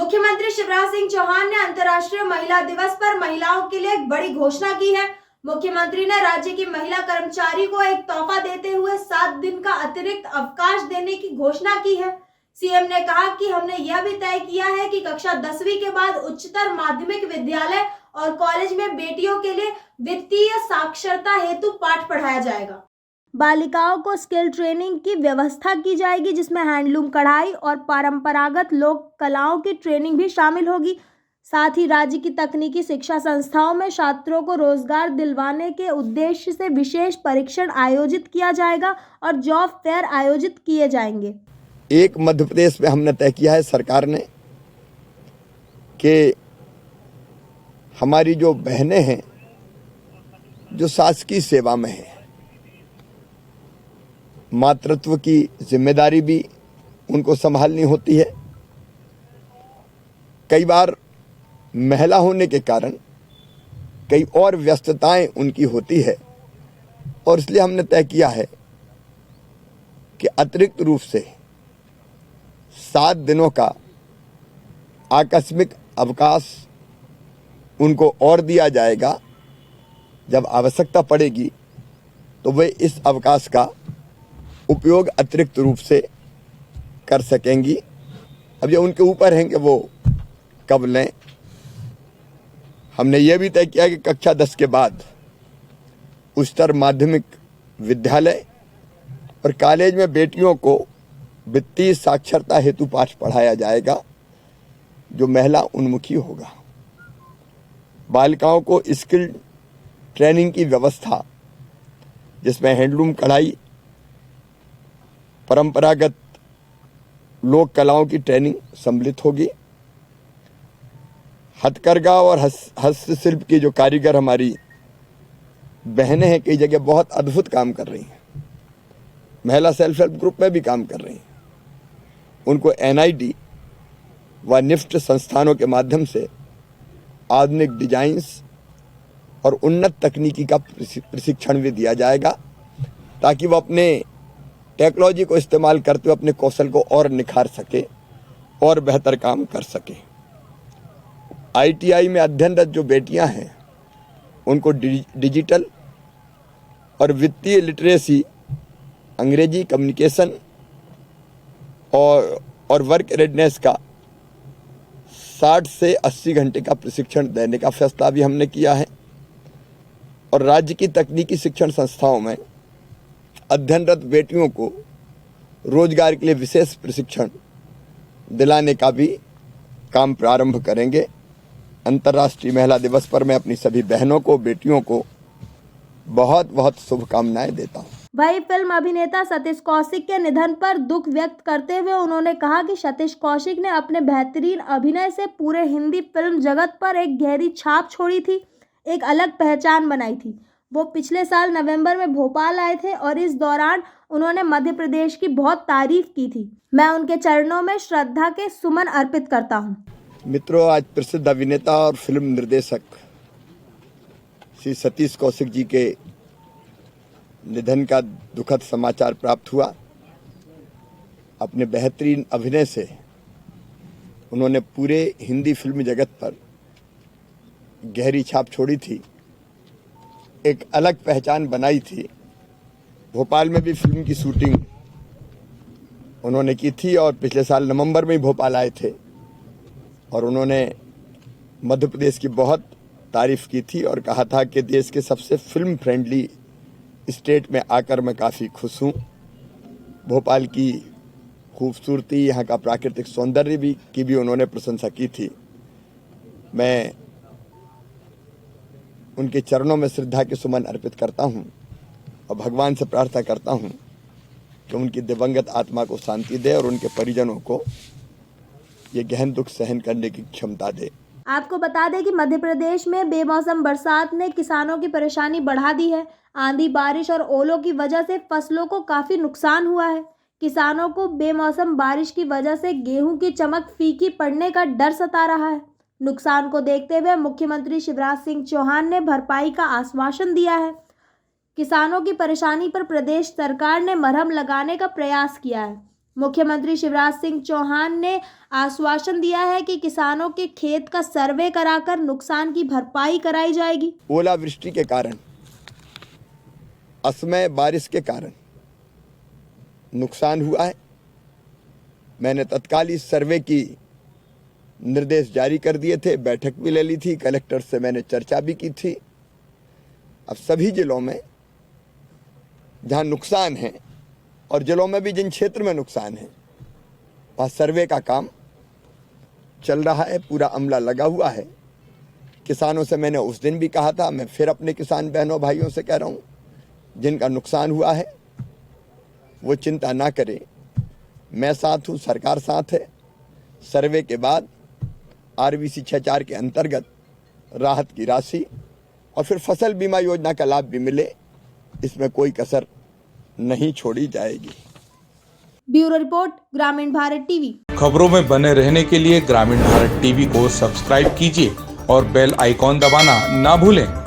मुख्यमंत्री शिवराज सिंह चौहान ने अंतर्राष्ट्रीय महिला दिवस पर महिलाओं के लिए एक बड़ी घोषणा की है। मुख्यमंत्री ने राज्य की महिला कर्मचारी को एक तोहफा देते हुए 7 दिन का अतिरिक्त अवकाश देने की घोषणा की है। सीएम ने कहा कि हमने यह भी तय किया है कि कक्षा 10वीं के बाद उच्चतर माध्यमिक विद्यालय और कॉलेज में बेटियों के लिए वित्तीय साक्षरता हेतु पाठ पढ़ाया जाएगा। बालिकाओं को स्किल ट्रेनिंग की व्यवस्था की जाएगी, जिसमें हैंडलूम, कढ़ाई और परंपरागत लोक कलाओं की ट्रेनिंग भी शामिल होगी। साथ ही राज्य की तकनीकी शिक्षा संस्थाओं में छात्रों को रोजगार दिलवाने के उद्देश्य से विशेष परीक्षण आयोजित किया जाएगा और जॉब फेयर आयोजित किए जाएंगे। एक मध्य प्रदेश में हमने तय किया है सरकार ने कि हमारी जो बहनें हैं जो शासकीय सेवा में हैं, मातृत्व की जिम्मेदारी भी उनको संभालनी होती है। कई बार महिला होने के कारण कई और व्यस्तताएं उनकी होती है और इसलिए हमने तय किया है कि अतिरिक्त रूप से 7 दिनों का आकस्मिक अवकाश उनको और दिया जाएगा। जब आवश्यकता पड़ेगी तो वे इस अवकाश का उपयोग अतिरिक्त रूप से कर सकेंगी। अब ये उनके ऊपर है कि वो कब लें। हमने ये भी तय किया कि कक्षा 10 के बाद उच्चतर माध्यमिक विद्यालय और कॉलेज में बेटियों को वित्तीय साक्षरता हेतु पाठ पढ़ाया जाएगा जो महिला उन्मुखी होगा। बालिकाओं को स्किल ट्रेनिंग की व्यवस्था, जिसमें हैंडलूम, कढ़ाई, परंपरागत लोक कलाओं की ट्रेनिंग सम्मिलित होगी। हथकरघा और हस्तशिल्प की जो कारीगर हमारी बहनें हैं, कई जगह बहुत अद्भुत काम कर रही हैं। महिला सेल्फ हेल्प ग्रुप में भी काम कर रही हैं। उनको एनआईटी व निफ्ट संस्थानों के माध्यम से आधुनिक डिजाइन्स और उन्नत तकनीकी का प्रशिक्षण भी दिया जाएगा ताकि वो अपने टेक्नोलॉजी को इस्तेमाल करते हुए अपने कौशल को और निखार सके और बेहतर काम कर सके। आईटीआई में अध्ययनरत जो बेटियां हैं उनको डिजिटल और वित्तीय लिटरेसी, अंग्रेजी कम्युनिकेशन और वर्क रेडनेस का 60 से 80 घंटे का प्रशिक्षण देने का फैसला भी हमने किया है। और राज्य की तकनीकी शिक्षण संस्थाओं में अध्ययनरत बेटियों को रोजगार के लिए विशेष प्रशिक्षण दिलाने का भी काम प्रारंभ करेंगे। अंतर्राष्ट्रीय महिला दिवस पर मैं अपनी सभी बहनों को, बेटियों को बहुत बहुत शुभकामनाएं देता हूं। वही फिल्म अभिनेता सतीश कौशिक के निधन पर दुख व्यक्त करते हुए उन्होंने कहा कि सतीश कौशिक ने अपने बेहतरीन अभिनय से पूरे हिंदी फिल्म जगत पर एक गहरी छाप छोड़ी थी, एक अलग पहचान बनाई थी। वो पिछले साल नवंबर में भोपाल आए थे और इस दौरान उन्होंने मध्य प्रदेश की बहुत तारीफ की थी। मैं उनके चरणों में श्रद्धा के सुमन अर्पित करता हूं। मित्रों, आज प्रसिद्ध अभिनेता और फिल्म निर्देशक श्री सतीश कौशिक जी के निधन का दुखद समाचार प्राप्त हुआ। अपने बेहतरीन अभिनय से उन्होंने पूरे हिंदी फिल्म जगत पर गहरी छाप छोड़ी थी, एक अलग पहचान बनाई थी। भोपाल में भी फिल्म की शूटिंग उन्होंने की थी और पिछले साल नवंबर में ही भोपाल आए थे और उन्होंने मध्य प्रदेश की बहुत तारीफ की थी और कहा था कि देश के सबसे फिल्म फ्रेंडली स्टेट में आकर मैं काफ़ी खुश हूँ। भोपाल की खूबसूरती, यहाँ का प्राकृतिक सौंदर्य भी उन्होंने प्रशंसा की थी। मैं उनके चरणों में श्रद्धा के सुमन अर्पित करता हूँ और भगवान से प्रार्थना करता हूँ कि उनकी दिवंगत आत्मा को शांति दे और उनके परिजनों को ये गहन दुख सहन करने की क्षमता दे। आपको बता दें कि मध्य प्रदेश में बेमौसम बरसात ने किसानों की परेशानी बढ़ा दी है। आंधी, बारिश और ओलों की वजह से फसलों को काफी नुकसान हुआ है। किसानों को बेमौसम बारिश की वजह से गेहूं की चमक फीकी पड़ने का डर सता रहा है। नुकसान को देखते हुए मुख्यमंत्री शिवराज सिंह चौहान ने भरपाई का आश्वासन दिया है। किसानों की परेशानी पर प्रदेश सरकार ने मरहम लगाने का प्रयास किया है। मुख्यमंत्री शिवराज सिंह चौहान ने आश्वासन दिया है कि किसानों के खेत का सर्वे कराकर नुकसान की भरपाई कराई जाएगी। ओलावृष्टि के कारण, असमय बारिश के कारण नुकसान हुआ है। मैंने तत्काल इस सर्वे की निर्देश जारी कर दिए थे, बैठक भी ले ली थी, कलेक्टर से मैंने चर्चा भी की थी। अब सभी जिलों में जहां नुकसान है और जिलों में भी जिन क्षेत्र में नुकसान है वहाँ सर्वे का काम चल रहा है, पूरा अमला लगा हुआ है। किसानों से मैंने उस दिन भी कहा था, मैं फिर अपने किसान बहनों भाइयों से कह रहा हूँ, जिनका नुकसान हुआ है वो चिंता ना करें, मैं साथ हूँ, सरकार साथ है। सर्वे के बाद RBC 64 के अंतर्गत राहत की राशि और फिर फसल बीमा योजना का लाभ भी मिले, इसमें कोई कसर नहीं छोड़ी जाएगी। ब्यूरो रिपोर्ट, ग्रामीण भारत टीवी। खबरों में बने रहने के लिए ग्रामीण भारत टीवी को सब्सक्राइब कीजिए और बेल आइकॉन दबाना ना भूलें।